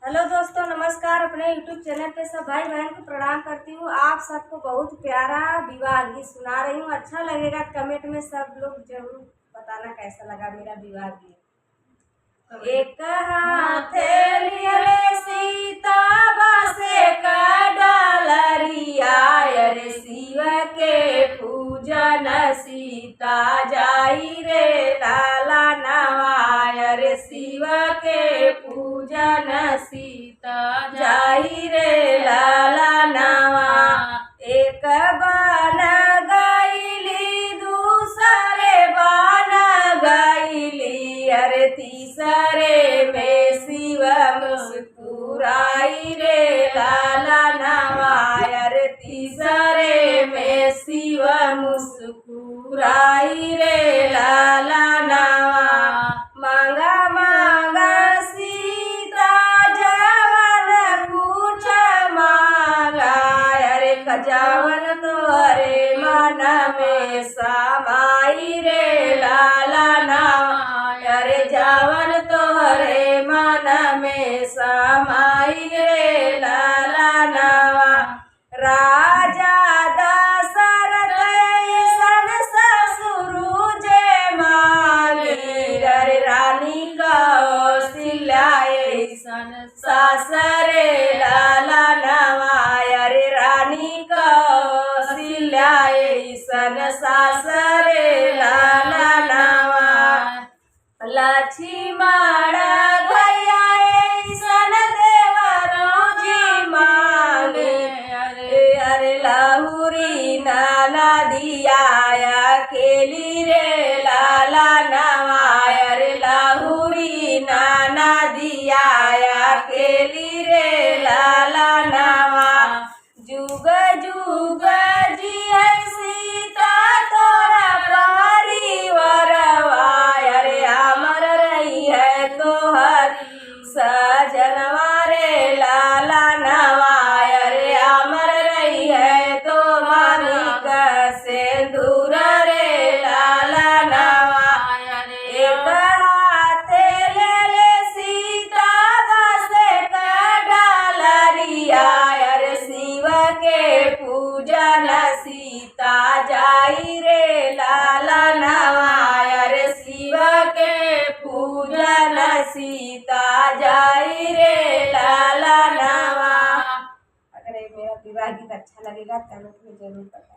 Hello दोस्तों, नमस्कार। अपने यूट्यूब चैनल पे सब भाई बहन को प्रणाम करती हूँ। आप सबको बहुत प्यारा विवाह गीत सुना रही हूँ। अच्छा लगेगा कमेंट में सब लोग जरूर बताना कैसा लगा मेरा विवाह गीत। एक हाथे लिए सीता बसे का डालरिया, रे शिव के पूजन सीता जाई रे लाला नवाय, रे शिव के पूजन सीता जाई रे लाला नवा। एक बन गईली दूसरे बन गईली, अरे तीसरे में शिव मुस्कुराई रे लाला नवाय, अरे तीसरे में शिव मुस्कुराई रे लाला नवा। मांगा मांगा सीता जवन कुछ मांगा, अरे खजावन तोरे मन में समाई रे लाला नवाय, अरे जावन तोरे मन में समाई रे लाला नवा। राजा दशरथ सन ससुरु जे मांगी, अरे रानी कौशल्या सन सासरे लाला नवाय, अरे रानी कौशल्या सन सासरे लाला नवा। लक्ष्मण भैया सन देवरों जी मांगे, अरे लहुरी नाना दिया अकेली रे लाला नवाय, अरे लहुरी नाना दिया अकेली रे लाला नवा। जुग जुग जिए सीता तोरा परिवारवा, अरे अमर रही है तोहरी सजनवा रे लाला नवाय, अरे अमर रही है तो मानिक सिंदूर रे लाला नवाय। एक हाथे ले सीता बसे का डालरिया, अरे शिव के पूजन सीता जाई रे लाला नवाय, अरे शिव के पूजन सीता जाई रे लाला नवा। अगर मेरा विवाह गीत अच्छा लगेगा तो जरूर बताएं।